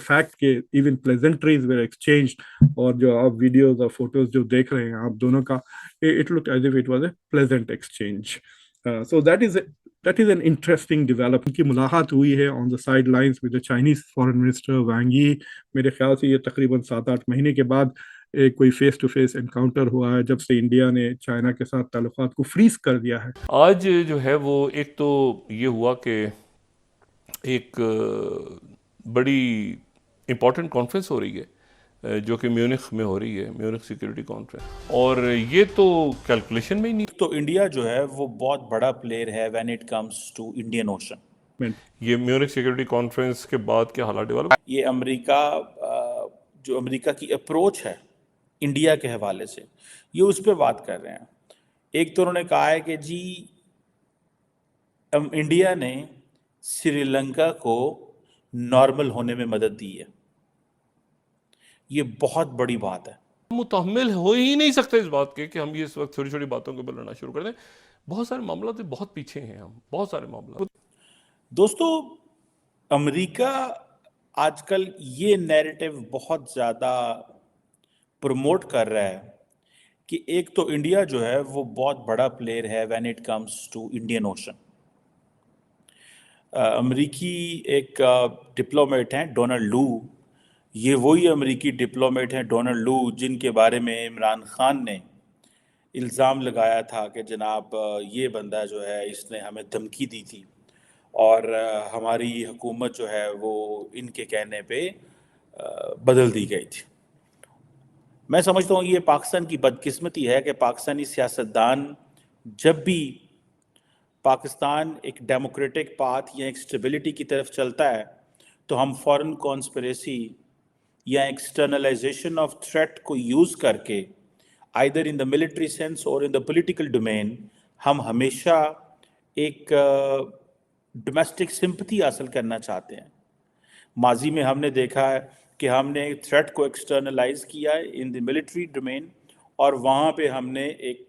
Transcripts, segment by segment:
Fact कि even प्लेजेंटरीज where exchanged, और जो आप वीडियोस और फोटोज जो देख रहे हैं आप दोनों का, it look as if it was a pleasant exchange. So that is an interesting development. की मुलाकात हुई है on the sidelines with the Chinese foreign minister Wang Yi. मेरे ख्याल से ये तकरीबन 7-8 महीने के बाद एक कोई फेस टू फेस एनकाउंटर हुआ है जब से इंडिया ने चाइना के साथ ताल्लुकात को फ्रीज कर दिया है. आज जो है वो एक तो ये हुआ कि एक बड़ी इम्पॉर्टेंट कॉन्फ्रेंस हो रही है जो कि म्यूनिख में हो रही है, म्यूनिख सिक्योरिटी कॉन्फ्रेंस, और ये तो कैलकुलेशन में ही नहीं. तो इंडिया जो है वो बहुत बड़ा प्लेयर है when it comes to Indian Ocean. ये म्यूनिख सिक्योरिटी कॉन्फ्रेंस के बाद क्या हालात डेवलप, ये अमेरिका जो अमेरिका की अप्रोच है इंडिया के हवाले से, ये उस पर बात कर रहे हैं. एक तो उन्होंने कहा है कि जी इंडिया ने श्रीलंका को नॉर्मल होने में मदद दी है. ये बहुत बड़ी बात है. मुतहम्मिल हो ही नहीं सकते इस बात के कि हम ये इस वक्त छोटी छोटी बातों के ऊपर लड़ना शुरू कर दें. बहुत सारे मामला तो बहुत पीछे हैं हम, बहुत सारे मामला. दोस्तों, अमेरिका आजकल ये नैरेटिव बहुत ज़्यादा प्रमोट कर रहा है कि एक तो इंडिया जो है वो बहुत बड़ा प्लेयर है when it comes to Indian Ocean. अमेरिकी एक डिप्लोमेट हैं डोनाल्ड लू. ये वही अमेरिकी डिप्लोमेट हैं डोनाल्ड लू जिनके बारे में इमरान खान ने इल्ज़ाम लगाया था कि जनाब ये बंदा जो है इसने हमें धमकी दी थी और हमारी हुकूमत जो है वो इनके कहने पे बदल दी गई थी. मैं समझता हूँ ये पाकिस्तान की बदकिस्मती है कि पाकिस्तानी सियासतदान जब भी पाकिस्तान एक डेमोक्रेटिक पाथ या एक स्टेबिलिटी की तरफ चलता है तो हम फॉरेन कॉन्स्पिरेसी या एक्सटर्नलाइजेशन ऑफ थ्रेट को यूज़ करके either in the military sense और इन द पॉलिटिकल डोमेन हम हमेशा एक डोमेस्टिक सिंपथी हासिल करना चाहते हैं. माजी में हमने देखा है कि हमने थ्रेट को एक्सटर्नलाइज किया इन द मिलिट्री डोमेन और वहाँ पे हमने एक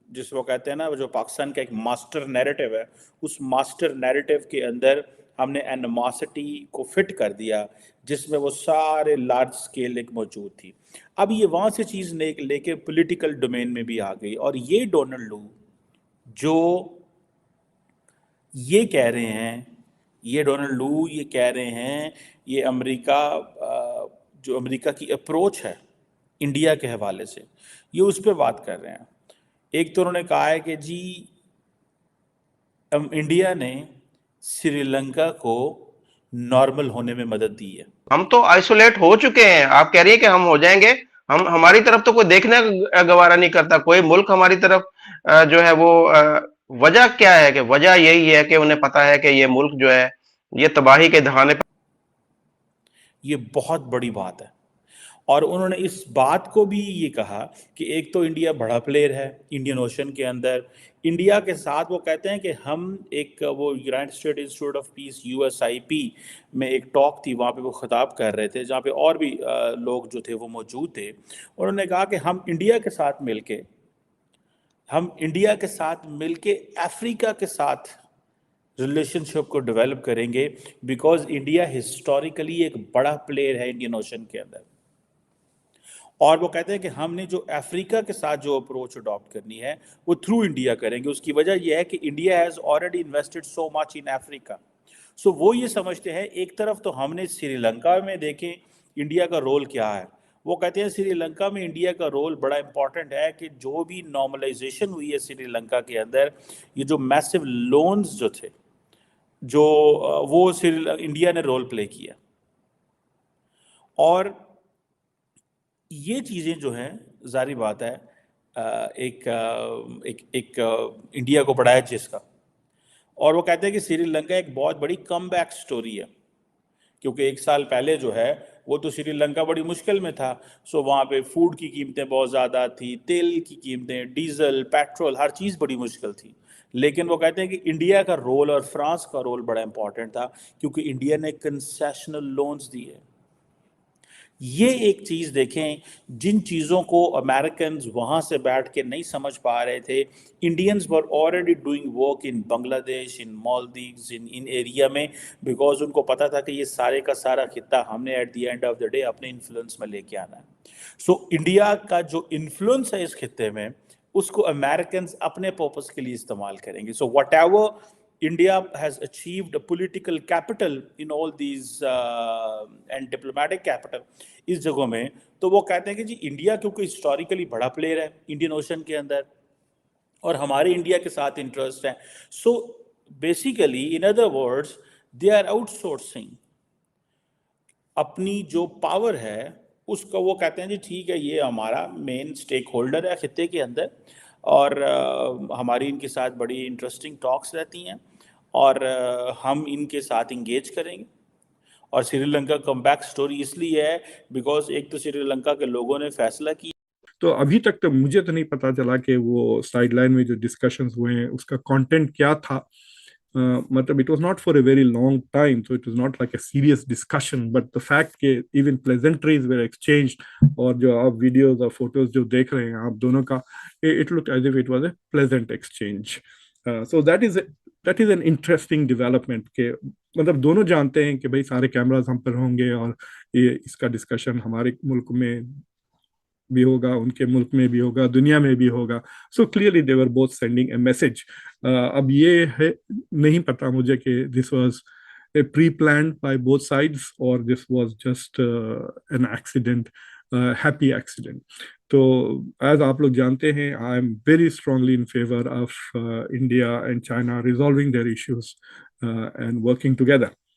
जिस वो कहते हैं ना जो पाकिस्तान का एक मास्टर नैरेटिव है, उस मास्टर नैरेटिव के अंदर हमने एनिमोसिटी को फिट कर दिया जिसमें वो सारे लार्ज स्केल एक मौजूद थी. अब ये वहाँ से चीज़ लेके पॉलिटिकल डोमेन में भी आ गई. और ये डोनाल्ड लू जो ये कह रहे हैं, ये डोनाल्ड लू ये कह रहे हैं, ये अमेरिका जो अमेरिका की अप्रोच है इंडिया के हवाले से, ये उस पर बात कर रहे हैं. एक तो उन्होंने कहा है कि जी इंडिया ने श्रीलंका को नॉर्मल होने में मदद दी है. हम तो आइसोलेट हो चुके हैं. आप कह रही है कि हम हो जाएंगे. हमारी तरफ तो कोई देखने गवारा नहीं करता, कोई मुल्क हमारी तरफ जो है वो वजह क्या है कि वजह यही है कि उन्हें पता है कि ये मुल्क जो है ये तबाही के दहाने पर. ये बहुत बड़ी बात है. और उन्होंने इस बात को भी ये कहा कि एक तो इंडिया बड़ा प्लेयर है इंडियन ओशन के अंदर. इंडिया के साथ वो कहते हैं कि हम एक वो United state institute of peace USIP में एक टॉक थी, वहाँ पे वो खिताब कर रहे थे जहाँ पे और भी लोग जो थे वो मौजूद थे. उन्होंने कहा कि हम इंडिया के साथ मिलके अफ्रीका के साथ रिलेशनशिप को डेवलप करेंगे बिकॉज इंडिया हिस्टोरिकली एक बड़ा प्लेयर है इंडियन ओशन के अंदर. और वो कहते हैं कि हमने जो अफ्रीका के साथ जो अप्रोच अडॉप्ट करनी है वो थ्रू इंडिया करेंगे. उसकी वजह यह है कि India has already invested so much in Africa. So वो ये समझते हैं एक तरफ तो हमने श्रीलंका में देखें इंडिया का रोल क्या है. वो कहते हैं श्रीलंका में इंडिया का रोल बड़ा इंपॉर्टेंट है कि जो भी नॉर्मलाइजेशन हुई है श्रीलंका के अंदर, ये जो मैसिव लोन्स जो थे जो वो इंडिया ने रोल प्ले किया. और ये चीज़ें जो हैं जारी बात है एक इंडिया को बढ़ाया जिसका. और वो कहते हैं कि श्रीलंका एक बहुत बड़ी कमबैक स्टोरी है क्योंकि 1 साल पहले जो है वो तो श्रीलंका बड़ी मुश्किल में था. सो वहाँ पे फूड की कीमतें बहुत ज़्यादा थी, तेल की कीमतें, डीजल, पेट्रोल, हर चीज़ बड़ी मुश्किल थी. लेकिन वो कहते हैं कि इंडिया का रोल और फ्रांस का रोल बड़ा इंपॉर्टेंट था क्योंकि इंडिया ने कंसेशनल लोन्स दिए. یہ ایک چیز دیکھیں، جن چیزوں کو امریکنز وہاں سے بیٹھ کے نہیں سمجھ پا رہے تھے، Indians were already doing work in Bangladesh, in مالدیوز، in area میں، بیکاز ان کو پتا تھا کہ یہ سارے کا سارا خطہ ہم نے at the end of the day اپنے انفلوئنس میں لے کے آنا ہے. سو انڈیا کا جو انفلوئنس ہے اس خطے میں، اس کو امریکنز اپنے پرپس کے لیے استعمال کریں گے. So what ever India has achieved a political capital in all these and diplomatic capital اس جگہوں میں، تو وہ کہتے ہیں کہ جی انڈیا کیونکہ ہسٹوریکلی بڑا پلیئر ہے انڈین اوشن کے اندر، اور ہمارے انڈیا کے ساتھ انٹرسٹ ہے. So basically in other words they are آؤٹ سورسنگ اپنی جو پاور ہے اس کا. وہ کہتے ہیں جی ٹھیک ہے، یہ ہمارا مین اسٹیک ہولڈر ہے خطے کے اندر، اور ہماری ان کے ساتھ بڑی انٹرسٹنگ ٹاکس رہتی ہیں، اور ہم ان کے ساتھ انگیج کریں گے. اور Sri Lanka come back story اس لیے ہے بیکاز ایک تو سری لنکا کے لوگوں نے فیصلہ کیا. تو ابھی تک تو مجھے تو نہیں پتا چلا کہ وہ سائڈ لائن میں جو ڈسکشنز ہوئے ہیں اس کا کانٹینٹ کیا تھا. مطلب it was not for a very long time, so it was not like a serious discussion, but the fact کہ even pleasantries were exchanged، اور جو آپ ویڈیوز اور فوٹوز جو دیکھ رہے ہیں آپ دونوں کا، it looked as if it was a pleasant exchange. So that is an interesting development کہ مطلب دونوں جانتے ہیں کہ بھائی سارے کیمراز ہم پر ہوں گے، اور یہ اس کا ڈسکشن ہمارے ملک میں بھی ہوگا، ان کے ملک میں بھی ہوگا، دنیا میں بھی ہوگا. So clearly they were both sending a message. اب یہ ہے نہیں پتا مجھے کہ this was a pre planned by both sides اور this was just an accident, happy accident. تو ایز آپ لوگ جانتے ہیں I am very strongly in favour of India and China resolving their issues and working together.